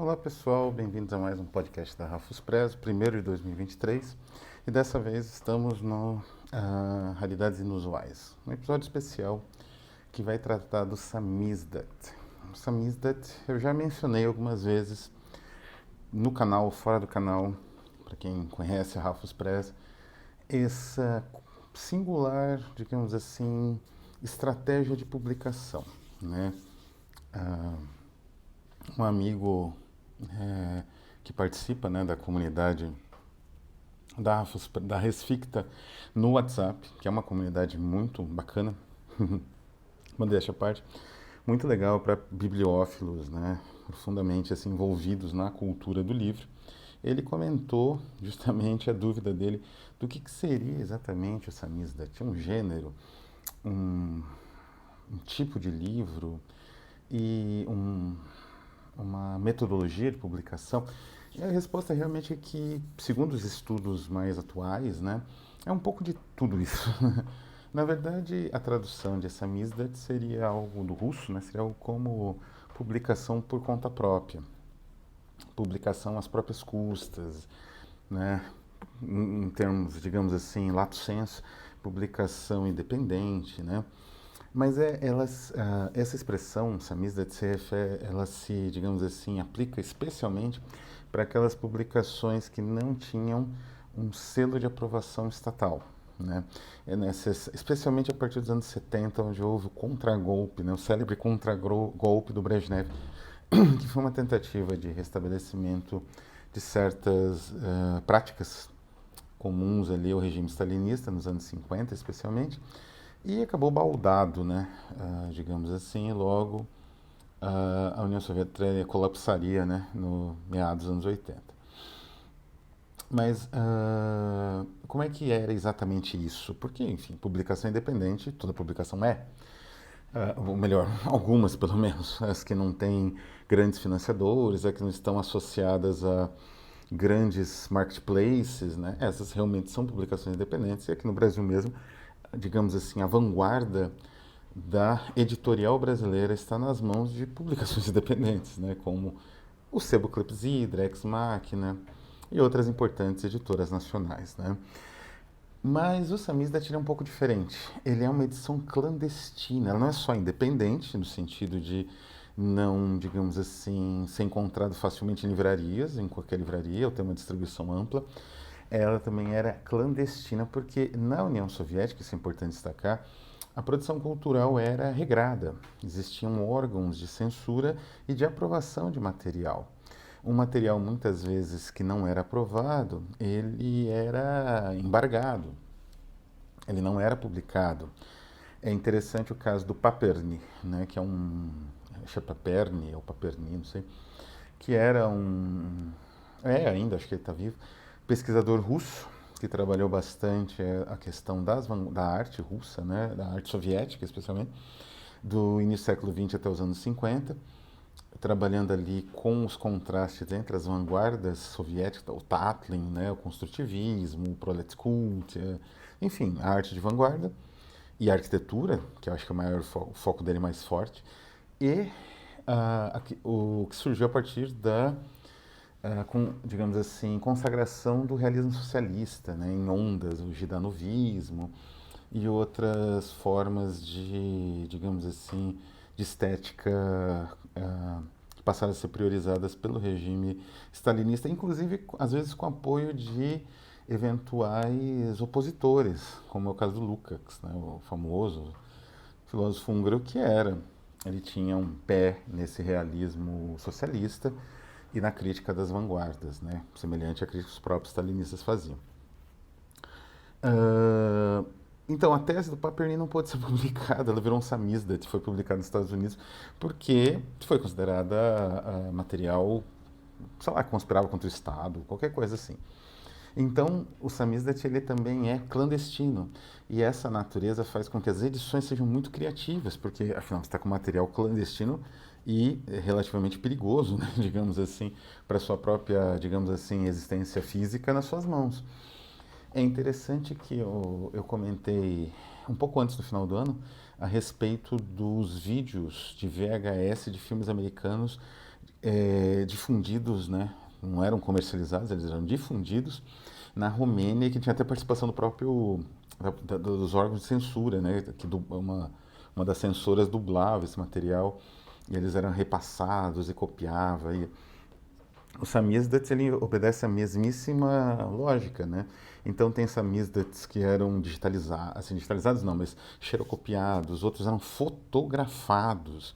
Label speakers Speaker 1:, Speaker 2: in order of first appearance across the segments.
Speaker 1: Olá pessoal, bem-vindos a mais um podcast da Rafus Press, primeiro de 2023, e dessa vez estamos no Realidades Inusuais, um episódio especial que vai tratar do Samizdat. O Samizdat eu já mencionei algumas vezes no canal, fora do canal, para quem conhece a Rafus Press, essa singular, digamos assim, estratégia de publicação, né? Um amigo que participa, né, da comunidade da Resficta no WhatsApp, que é uma comunidade muito bacana, modéstia à parte, muito legal para bibliófilos, né, profundamente assim, envolvidos na cultura do livro. Ele comentou justamente a dúvida dele do que seria exatamente o Samizdat, um gênero, um, um tipo de livro e uma metodologia de publicação. E a resposta realmente é que, segundo os estudos mais atuais, né, é um pouco de tudo isso. Na verdade, a tradução de Samizdat seria algo do russo, né, seria algo como publicação por conta própria, publicação às próprias custas, né, em termos, digamos assim, lato sensu, publicação independente, né. Mas essa expressão, samizdat, ela se, digamos assim, aplica especialmente para aquelas publicações que não tinham um selo de aprovação estatal, né? Especialmente a partir dos anos 70, onde houve o contragolpe, né? O célebre contragolpe do Brezhnev, que foi uma tentativa de restabelecimento de certas práticas comuns ali ao regime stalinista, nos anos 50 especialmente, e acabou baldado, né? Digamos assim, e logo a União Soviética colapsaria, né? No meados dos anos 80. Mas como é que era exatamente isso? Porque, enfim, publicação independente, toda publicação é. Ou melhor, algumas pelo menos, as que não têm grandes financiadores, as que não estão associadas a grandes marketplaces, né? Essas realmente são publicações independentes, e aqui no Brasil mesmo, digamos assim, a vanguarda da editorial brasileira está nas mãos de publicações independentes, né? Como o Sebo Clepsidra, Ex Machina e outras importantes editoras nacionais, né? Mas o Samizdat é um pouco diferente. Ele é uma edição clandestina. Ela não é só independente, no sentido de não, digamos assim, ser encontrado facilmente em livrarias, em qualquer livraria, ou ter uma distribuição ampla. Ela também era clandestina, porque na União Soviética, isso é importante destacar, a produção cultural era regrada. Existiam órgãos de censura e de aprovação de material. Um material muitas vezes que não era aprovado, ele era embargado, ele não era publicado. É interessante o caso do Paperny, né, que é um acho que é Paperny ou Paperny, não sei, que era ainda acho que ele está vivo, pesquisador russo que trabalhou bastante a questão da arte russa, né, da arte soviética especialmente, do início do século XX até os anos 50, trabalhando ali com os contrastes entre as vanguardas soviéticas, o Tatlin, né, o construtivismo, o Proletkult, enfim, a arte de vanguarda e a arquitetura, que eu acho que é o maior o foco dele mais forte, e o que surgiu a partir digamos assim, consagração do realismo socialista, né, em ondas, o gidanovismo e outras formas de, digamos assim, de estética que passaram a ser priorizadas pelo regime stalinista, inclusive, às vezes, com apoio de eventuais opositores, como é o caso do Lukács, né, o famoso filósofo húngaro que era. Ele tinha um pé nesse realismo socialista e na crítica das vanguardas, né, semelhante à crítica que os próprios stalinistas faziam. Uh, então, a tese do Paperny não pôde ser publicada, ela virou um samizdat, foi publicada nos Estados Unidos, porque foi considerada material, sei lá, conspirava contra o Estado, qualquer coisa assim. Então, o samizdat ele também é clandestino, e essa natureza faz com que as edições sejam muito criativas, porque, afinal, você está com material clandestino e relativamente perigoso, né, digamos assim, para a sua própria, digamos assim, existência física nas suas mãos. É interessante que eu comentei um pouco antes do final do ano a respeito dos vídeos de VHS de filmes americanos difundidos, né? Não eram comercializados, eles eram difundidos na Romênia, que tinha até participação do próprio dos órgãos de censura, né? Que uma das censoras dublava esse material e eles eram repassados e copiava. E o samizdat, ele obedece à mesmíssima lógica, né? Então tem samizdats que eram digitalizados, assim, digitalizados não, mas xerocopiados, outros eram fotografados.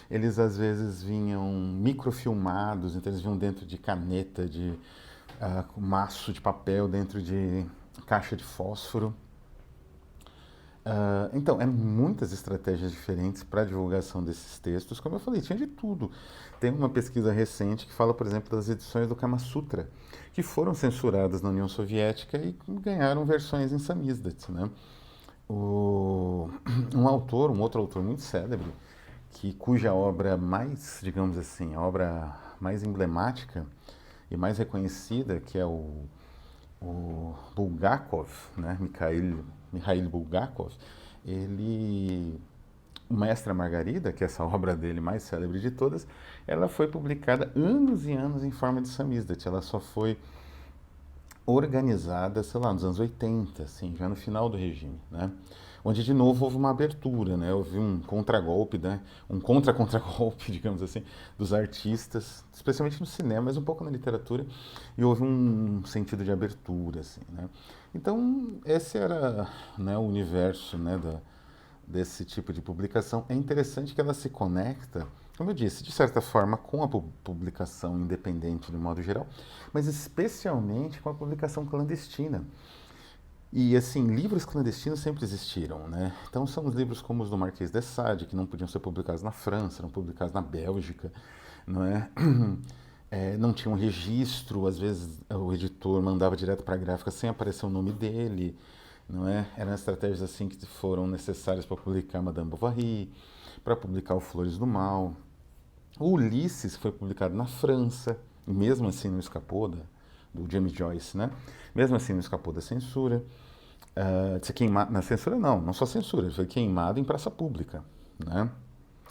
Speaker 1: Eles às vezes vinham microfilmados, então eles vinham dentro de caneta, de maço de papel, dentro de caixa de fósforo. Então, é muitas estratégias diferentes para a divulgação desses textos. Como eu falei, tinha de tudo. Tem uma pesquisa recente que fala, por exemplo, das edições do Kama Sutra, que foram censuradas na União Soviética e ganharam versões em samizdat, né? Um outro autor muito célebre, cuja obra mais, digamos assim, a obra mais emblemática e mais reconhecida, que é o Bulgakov, né? Mikhail Bulgakov, ele, o Mestre e a Margarida, que é essa obra dele mais célebre de todas, ela foi publicada anos e anos em forma de samizdat. Ela só foi organizada, sei lá, nos anos 80, assim, já no final do regime, né? Onde de novo houve uma abertura, né? Houve um contragolpe, né? Um contra-contragolpe, digamos assim, dos artistas, especialmente no cinema, mas um pouco na literatura, e houve um sentido de abertura, assim, né? Então, esse era, né, o universo, né, desse tipo de publicação. É interessante que ela se conecta, como eu disse, de certa forma com a publicação independente de modo geral, mas especialmente com a publicação clandestina. E assim, livros clandestinos sempre existiram, né? Então são os livros como os do Marquês de Sade, que não podiam ser publicados na França, eram publicados na Bélgica, não é? Não tinha um registro, às vezes o editor mandava direto para a gráfica sem aparecer o nome dele, não é? Eram estratégias assim que foram necessárias para publicar Madame Bovary, para publicar o Flores do Mal. O Ulisses foi publicado na França, e mesmo assim não escapou do James Joyce, né? Mesmo assim não escapou da censura. De ser queimado, na censura não só censura, ele foi queimado em praça pública, né?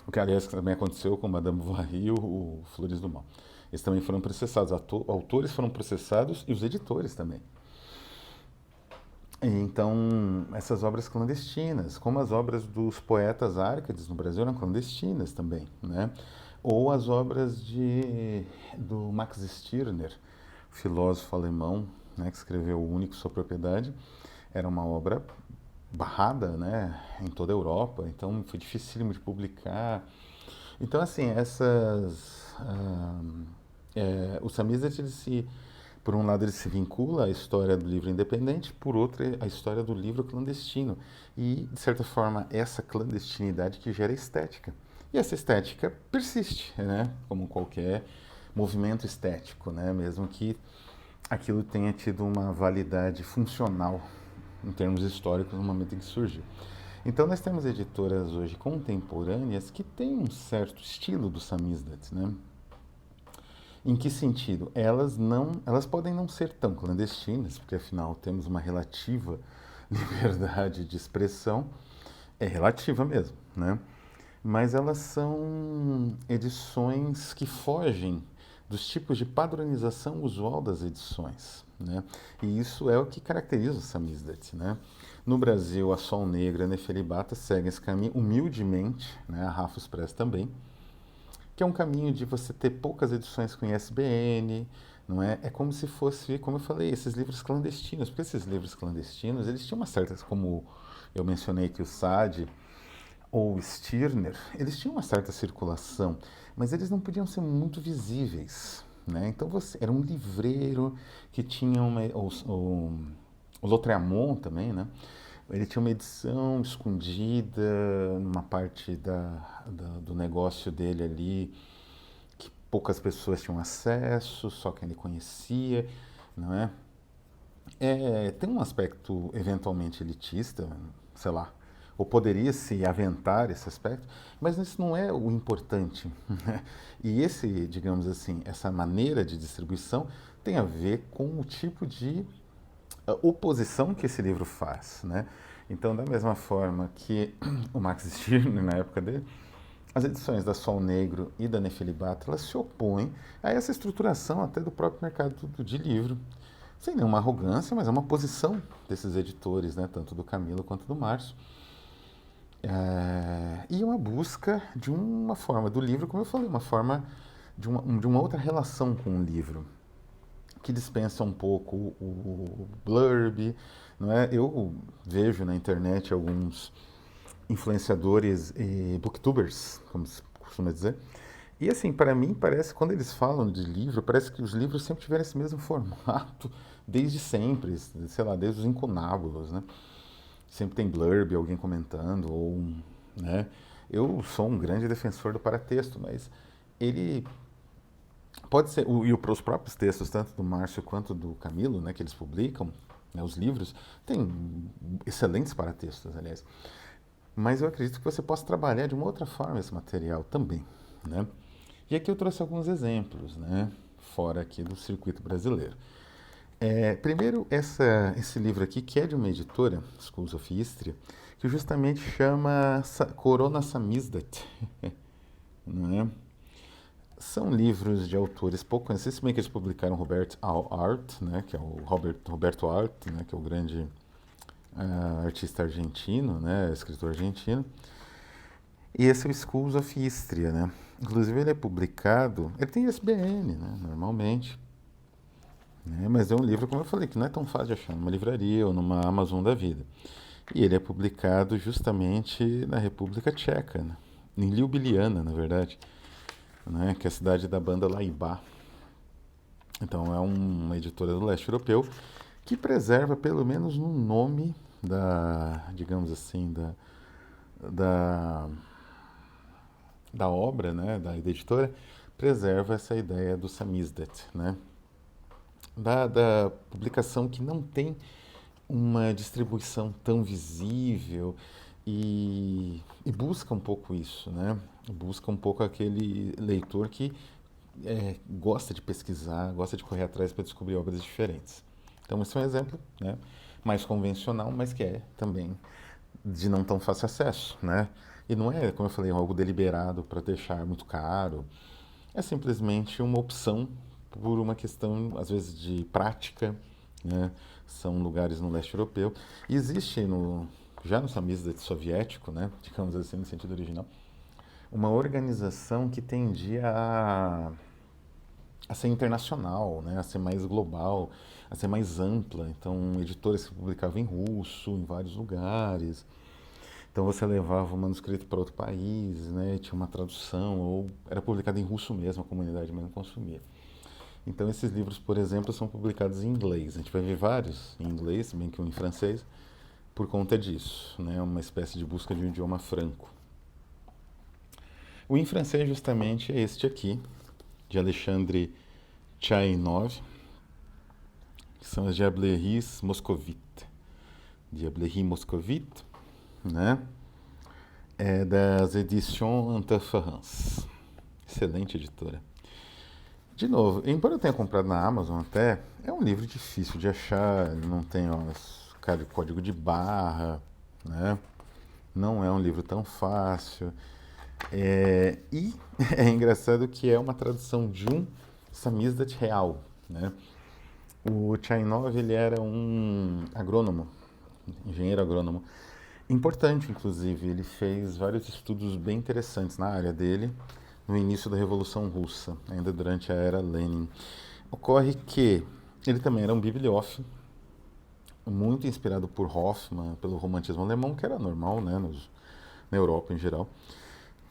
Speaker 1: O que aliás também aconteceu com Madame Bovary e o Flores do Mal. Eles também foram processados, autores foram processados e os editores também. Então, essas obras clandestinas, como as obras dos poetas árcades no Brasil eram clandestinas também, né? Ou as obras do Max Stirner, filósofo alemão, né, que escreveu O Único Sua Propriedade. Era uma obra barrada, né, em toda a Europa, então foi dificílimo de publicar. Então, assim, o samizdat, por um lado, ele se vincula à história do livro independente, por outro, à história do livro clandestino. E, de certa forma, essa clandestinidade que gera estética. E essa estética persiste, né? Como qualquer movimento estético, né? Mesmo que aquilo tenha tido uma validade funcional em termos históricos no momento em que surgiu. Então nós temos editoras hoje contemporâneas que têm um certo estilo do samizdat, né? Em que sentido? Elas podem não ser tão clandestinas, porque afinal temos uma relativa liberdade de expressão, é relativa mesmo, né? Mas elas são edições que fogem dos tipos de padronização usual das edições, né? E isso é o que caracteriza o samizdat, né? No Brasil, a Sol Negra e a Nefelibata seguem esse caminho humildemente, né? A Rafus Press também, que é um caminho de você ter poucas edições com ISBN, não é? É como se fosse, como eu falei, esses livros clandestinos, porque esses livros clandestinos, eles tinham uma certa, como eu mencionei que o Sade ou Stirner, eles tinham uma certa circulação, mas eles não podiam ser muito visíveis, né? Então você era um livreiro que tinha o Lautréamont também, né? Ele tinha uma edição escondida numa parte do negócio dele ali, que poucas pessoas tinham acesso, só quem ele conhecia, não é? Tem um aspecto eventualmente elitista, sei lá, ou poderia se aventar esse aspecto, mas isso não é o importante, né? E digamos assim, essa maneira de distribuição tem a ver com o tipo de oposição que esse livro faz, né? Então, da mesma forma que o Max Stirner, na época dele, as edições da Sol Negro e da Nefelibata, elas se opõem a essa estruturação até do próprio mercado de livro, sem nenhuma arrogância, mas é uma posição desses editores, né, tanto do Camilo quanto do Márcio, e uma busca de uma forma do livro, como eu falei, uma forma de uma outra relação com o livro, que dispensa um pouco o blurb, não é? Eu vejo na internet alguns influenciadores e booktubers, como se costuma dizer, e assim, para mim parece, quando eles falam de livro, parece que os livros sempre tiveram esse mesmo formato, desde sempre, sei lá, desde os incunábulos, né? Sempre tem blurb, alguém comentando, ou, né? Eu sou um grande defensor do paratexto, mas ele pode ser, e os próprios textos, tanto do Márcio quanto do Camilo, né, que eles publicam, né, os livros, tem excelentes paratextos, aliás. Mas eu acredito que você possa trabalhar de uma outra forma esse material também, né? E aqui eu trouxe alguns exemplos, né, fora aqui do circuito brasileiro. Primeiro, esse livro aqui, que é de uma editora, Schools of Istria, que justamente chama Corona Samizdat, né? São livros de autores pouco conhecidos, se bem que eles publicaram Robert Art, né, que é o Roberto Art, né, que é o grande artista argentino, né, escritor argentino. E esse é o Schools of Istria, né? Inclusive ele é publicado, ele tem ISBN, né, normalmente, né, mas é um livro, como eu falei, que não é tão fácil de achar numa livraria ou numa Amazon da vida. E ele é publicado justamente na República Tcheca, né, em Ljubljana, na verdade, né, que é a cidade da banda Laibá. Então é uma editora do leste europeu que preserva pelo menos no nome digamos assim, da, da obra, né, da editora, preserva essa ideia do samizdat, né, da publicação que não tem uma distribuição tão visível e busca um pouco isso, né? Busca um pouco aquele leitor que gosta de pesquisar, gosta de correr atrás para descobrir obras diferentes. Então esse é um exemplo, né, mais convencional, mas que é também de não tão fácil acesso, né? E não é, como eu falei, algo deliberado para deixar muito caro. É simplesmente uma opção por uma questão, às vezes, de prática, né? São lugares no leste europeu. E existe já no samizdat soviético, né, digamos assim, no sentido original, uma organização que tendia a ser internacional, né, a ser mais global, a ser mais ampla. Então, editoras que publicavam em russo, em vários lugares. Então, você levava o manuscrito para outro país, né, tinha uma tradução, ou era publicado em russo mesmo, a comunidade mesmo consumia. Então, esses livros, por exemplo, são publicados em inglês. A gente vai ver vários em inglês, bem que um em francês, por conta disso, né, uma espécie de busca de um idioma franco. O em francês, justamente, é este aqui, de Alexandre Tchaïnov, que são as Diableries Moscovites. Diablerie Moscovite, né? É das Editions Interference. Excelente editora. De novo, embora eu tenha comprado na Amazon até, é um livro difícil de achar, não tem código de barra, né? Não é um livro tão fácil. E é engraçado que é uma tradução de um samizdat real, né? O Tchainov, ele era um agrônomo, engenheiro agrônomo, importante, inclusive. Ele fez vários estudos bem interessantes na área dele no início da Revolução Russa, ainda durante a era Lenin. Ocorre que ele também era um bibliófilo, muito inspirado por Hoffmann, pelo romantismo alemão, que era normal, né, na Europa em geral.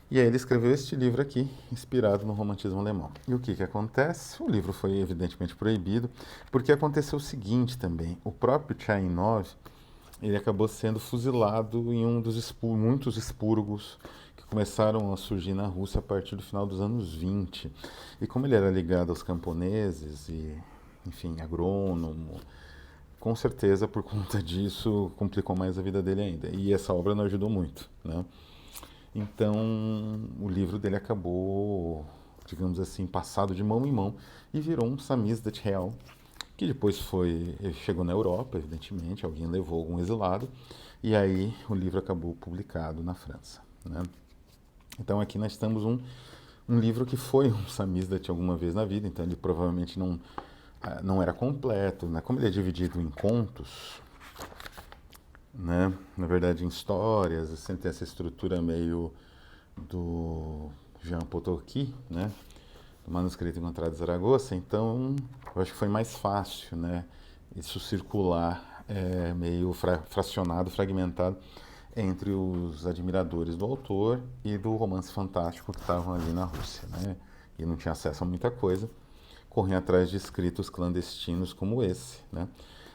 Speaker 1: E aí ele escreveu este livro aqui, inspirado no romantismo alemão. E o que que acontece? O livro foi evidentemente proibido, porque aconteceu o seguinte também. O próprio Tchainov, ele acabou sendo fuzilado em um dos muitos expurgos que começaram a surgir na Rússia a partir do final dos anos 20. E como ele era ligado aos camponeses e, enfim, agrônomo, com certeza por conta disso complicou mais a vida dele ainda. E essa obra não ajudou muito, né? Então, o livro dele acabou, digamos assim, passado de mão em mão e virou um samizdat real, que depois chegou na Europa, evidentemente, alguém levou algum exilado, e aí o livro acabou publicado na França, né? Então aqui nós temos um livro que foi um samizdat alguma vez na vida, então ele provavelmente não era completo, né? Como ele é dividido em contos, né? Na verdade em histórias, assim, tem essa estrutura meio do Jean Potocki, né? Do manuscrito encontrado em Zaragoza, então eu acho que foi mais fácil, né? Isso circular meio fracionado, fragmentado entre os admiradores do autor e do romance fantástico que estavam ali na Rússia, né? E não tinha acesso a muita coisa, corriam atrás de escritos clandestinos como esse, né?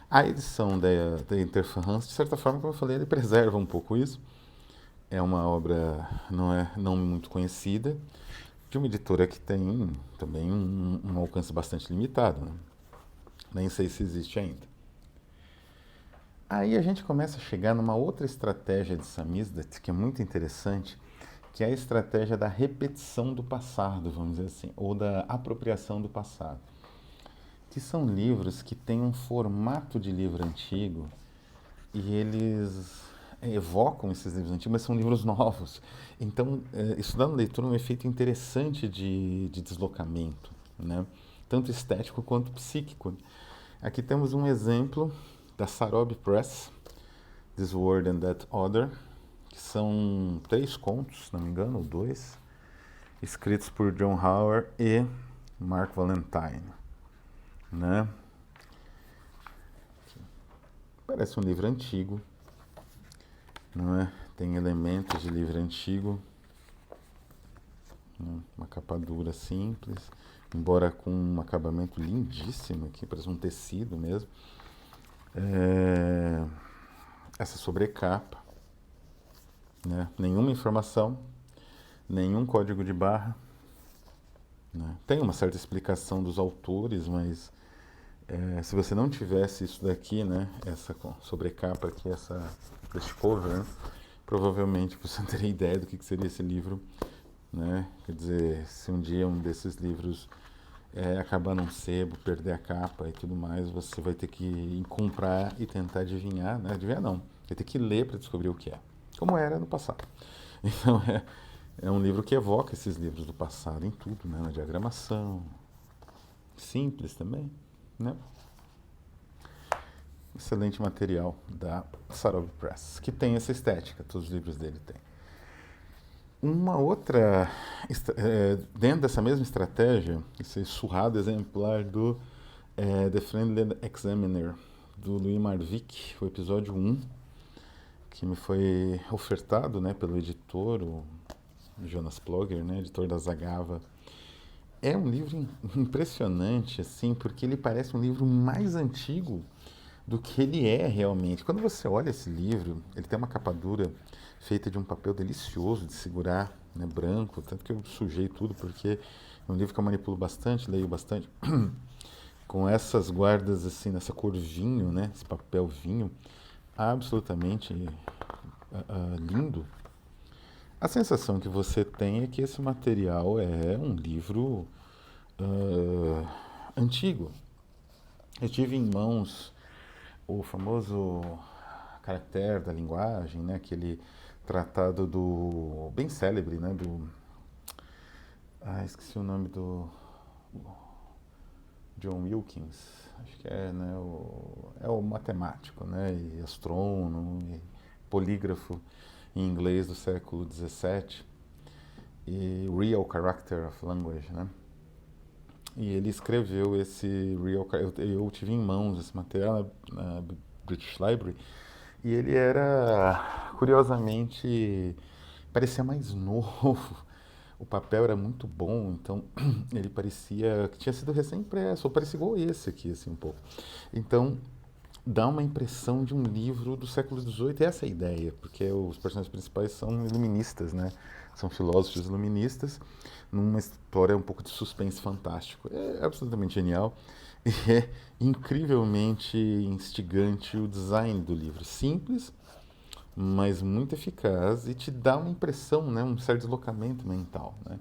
Speaker 1: A edição da Interference, de certa forma, como eu falei, ele preserva um pouco isso. É uma obra não muito conhecida, de uma editora que tem também um alcance bastante limitado, né? Nem sei se existe ainda. Aí a gente começa a chegar numa outra estratégia de samizdat que é muito interessante, que é a estratégia da repetição do passado, vamos dizer assim, ou da apropriação do passado, que são livros que têm um formato de livro antigo e eles evocam esses livros antigos, mas são livros novos. Então, isso dá na leitura um efeito interessante de deslocamento, né? Tanto estético quanto psíquico. Aqui temos um exemplo da Sarob Press, This World and That Other, que são 3 contos, se não me engano, ou 2, escritos por John Howard e Mark Valentine, né? Parece um livro antigo, não é? Tem elementos de livro antigo, né? Uma capa dura simples, embora com um acabamento lindíssimo aqui, parece um tecido mesmo. Essa sobrecapa, né? Nenhuma informação, nenhum código de barra, né? Tem uma certa explicação dos autores, mas se você não tivesse isso daqui, né? Essa sobrecapa aqui, esse cover, né? Provavelmente você não teria ideia do que seria esse livro, né? Quer dizer, se um dia um desses livros acabar num sebo, perder a capa e tudo mais, você vai ter que comprar e tentar adivinhar, né? Adivinhar não, vai ter que ler para descobrir o que é, como era no passado. Então é um livro que evoca esses livros do passado em tudo, né? Na diagramação, simples também, né? Excelente material da Sarob Press, que tem essa estética, todos os livros dele têm. Uma outra, dentro dessa mesma estratégia, esse surrado exemplar do The Friendly Examiner, do Louis Marvick, o episódio 1, que me foi ofertado, né, pelo editor, o Jonas Plogger, né, editor da Zagava. É um livro impressionante, assim, porque ele parece um livro mais antigo do que ele é realmente. Quando você olha esse livro, ele tem uma capa dura feita de um papel delicioso de segurar, né, branco, tanto que eu sujei tudo, porque é um livro que eu manipulo bastante, leio bastante, com essas guardas assim, nessa cor vinho, né, esse papel vinho, absolutamente lindo. A sensação que você tem é que esse material é um livro antigo. Eu tive em mãos o famoso caractere da linguagem, né? Aquele tratado do bem célebre, né? Esqueci o nome do John Wilkins, acho que é, né? É o matemático, né? E astrônomo, e polígrafo em inglês do século XVII, e Real Character of Language, né? E ele escreveu esse eu tive em mãos esse material na British Library, e ele era, curiosamente, parecia mais novo. O papel era muito bom, então ele parecia que tinha sido recém-impresso, ou parecia igual esse aqui, assim, um pouco. Então, dá uma impressão de um livro do século XVIII, essa é a ideia, porque os personagens principais são iluministas, né? São filósofos iluministas, numa história um pouco de suspense fantástico. É absolutamente genial e é incrivelmente instigante o design do livro. Simples, mas muito eficaz e te dá uma impressão, né? Um certo deslocamento mental, né?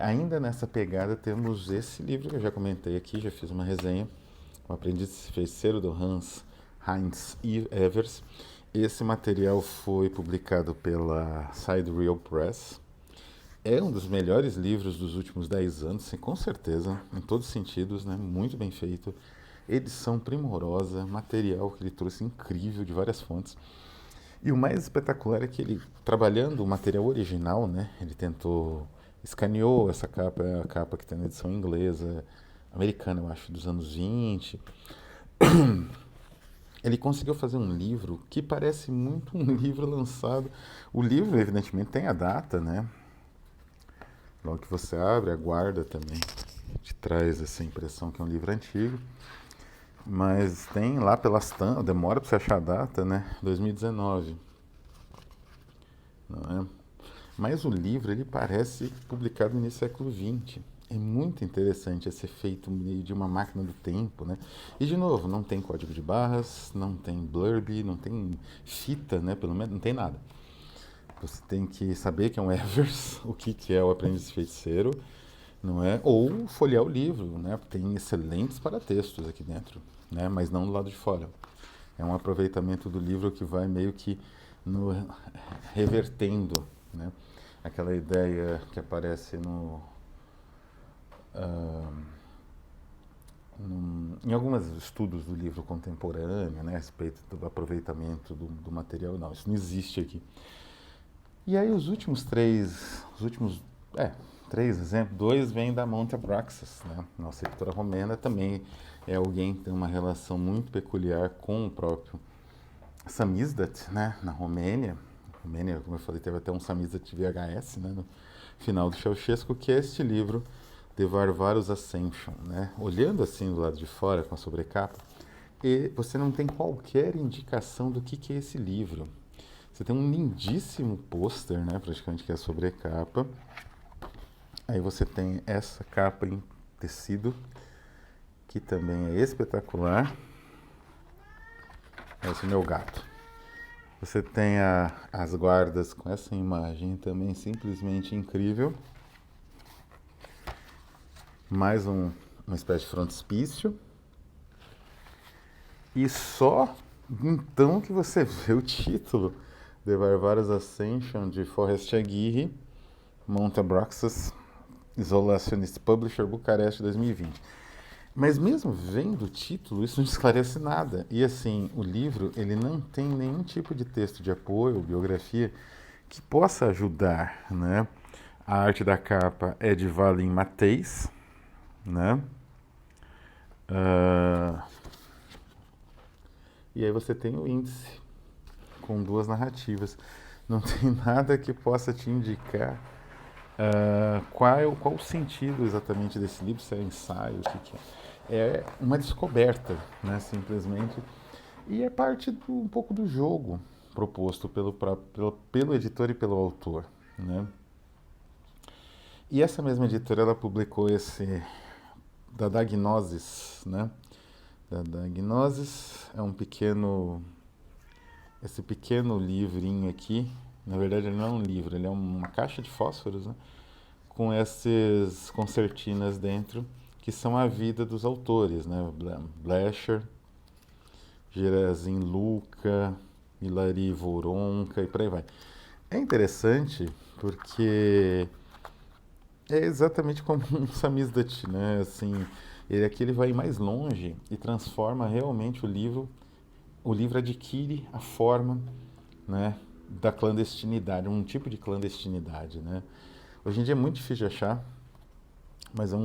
Speaker 1: Ainda nessa pegada temos esse livro que eu já comentei aqui, já fiz uma resenha, O Aprendiz Feiticeiro, do Hans Heinz Evers. Esse material foi publicado pela Sidereal Press. É um dos melhores livros dos últimos 10 anos, sim, com certeza, em todos os sentidos, né? Muito bem feito. Edição primorosa, material que ele trouxe incrível de várias fontes. E o mais espetacular é que ele, trabalhando o material original, né? Ele tentou, escaneou essa capa, é a capa que tem na edição inglesa, americana, eu acho, dos anos 20. Ele conseguiu fazer um livro que parece muito um livro lançado. O livro, evidentemente, tem a data, né? Logo que você abre, a guarda também te traz essa impressão que é um livro antigo. Mas tem lá pelas tantas, demora para você achar a data, né? 2019, não é? Mas o livro, ele parece publicado no século XX. É muito interessante esse efeito meio de uma máquina do tempo, né? E, de novo, não tem código de barras, não tem blurb, não tem fita, né? Pelo menos não tem nada. Você tem que saber que é um Evers, o que é o Aprendiz Feiticeiro, não é? Ou folhear o livro, né? Tem excelentes paratextos aqui dentro, né? Mas não do lado de fora. É um aproveitamento do livro que vai meio que no, revertendo, né? Aquela ideia que aparece ah, em alguns estudos do livro contemporâneo, né? A respeito do aproveitamento do material. Não, isso não existe aqui. E aí três exemplos, dois vêm da Monte Abraxas, né? Nossa editora romena também é alguém que tem uma relação muito peculiar com o próprio Samizdat, né? Na Romênia. Romênia, como eu falei, teve até um Samizdat VHS, né? No final do Ceausescu, que é este livro, De Varvaros Ascension, né? Olhando assim do lado de fora, com a sobrecapa, e você não tem qualquer indicação do que é esse livro. Você tem um lindíssimo pôster, né, praticamente, que é a sobrecapa. Aí você tem essa capa em tecido, que também é espetacular. Esse é o meu gato. Você tem as guardas com essa imagem também simplesmente incrível. Mais uma espécie de frontispício. E só então que você vê o título de Varvaros Ascension de Forrest Aguirre, Monte Abraxas, Isolationist Publisher, Bucareste 2020. Mas mesmo vendo o título, isso não esclarece nada. E assim, o livro ele não tem nenhum tipo de texto de apoio, biografia, que possa ajudar, né? A arte da capa é de Valim Mateis, né? E aí você tem o índice com duas narrativas. Não tem nada que possa te indicar qual o sentido exatamente desse livro, se é ensaio, o que é. É uma descoberta, né, simplesmente. E é parte um pouco do jogo proposto pelo editor e pelo autor, né? E essa mesma editora, ela publicou esse da Diagnosis, né? Da Diagnosis é esse pequeno livrinho aqui. Na verdade, ele não é um livro, ele é uma caixa de fósforos, né? Com essas concertinas dentro, que são a vida dos autores, né? Blecher, Gerazim Luca, Hilary Voronka e por aí vai. É interessante porque é exatamente como um samizdat, né? Assim, ele aqui ele vai mais longe e transforma realmente o livro adquire a forma, né, da clandestinidade, um tipo de clandestinidade, né? Hoje em dia é muito difícil de achar, mas é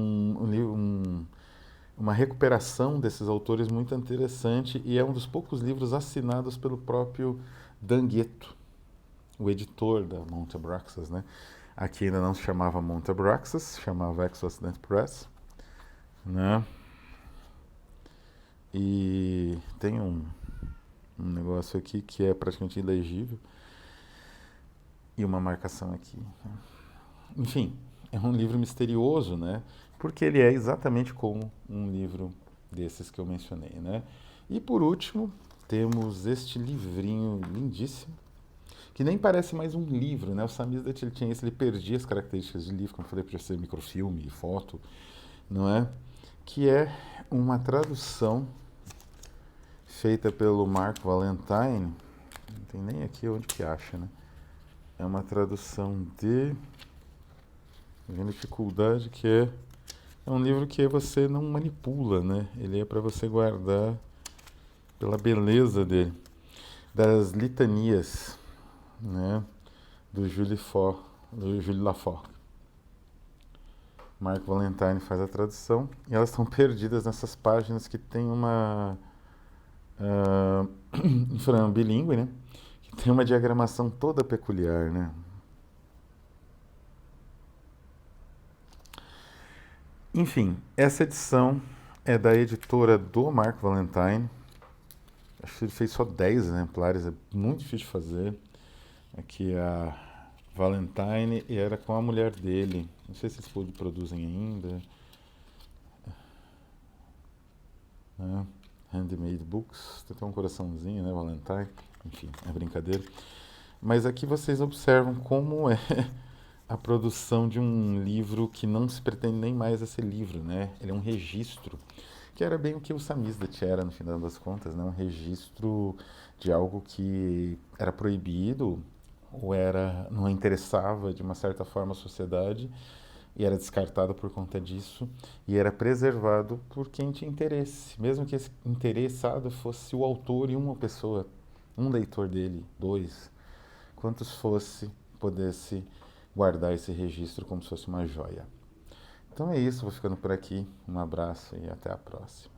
Speaker 1: uma recuperação desses autores muito interessante e é um dos poucos livros assinados pelo próprio Dangueto, o editor da Monte Abraxas, né? Aqui ainda não se chamava Monte Abraxas, chamava Ex-Occident Press, né? E tem um negócio aqui que é praticamente ilegível e uma marcação aqui. Enfim, é um livro misterioso, né? Porque ele é exatamente como um livro desses que eu mencionei, né? E por último, temos este livrinho lindíssimo, que nem parece mais um livro, né? O Samizdat, ele tinha isso, ele perdia as características de livro, como eu falei, podia ser microfilme, foto, não é? Que é uma tradução feita pelo Mark Valentine Não tem nem aqui onde que acha, né? É uma tradução de... A dificuldade que é um livro que você não manipula, né? Ele é para você guardar pela beleza dele. Das litanias, né? Do Jules Lafort. Mark Valentine faz a tradução e elas estão perdidas nessas páginas que tem uma em frango bilíngue, né? Que tem uma diagramação toda peculiar, né? Enfim, essa edição é da editora do Mark Valentine. Acho que ele fez só 10 exemplares, é muito difícil de fazer. Aqui a Valentine e era com a mulher dele. Não sei se eles produzem ainda. Né? Handmade Books. Tem até um coraçãozinho, né? Valentine. Enfim, é brincadeira. Mas aqui vocês observam como é a produção de um livro que não se pretende nem mais a ser livro, né? Ele é um registro, que era bem o que o Samizdat era, no final das contas, né? Um registro de algo que era proibido ou não interessava de uma certa forma a sociedade e era descartado por conta disso e era preservado por quem tinha interesse, mesmo que esse interessado fosse o autor e uma pessoa, um leitor dele, dois, quantos fosse, pudesse guardar esse registro como se fosse uma joia. Então é isso, vou ficando por aqui. Um abraço e até a próxima.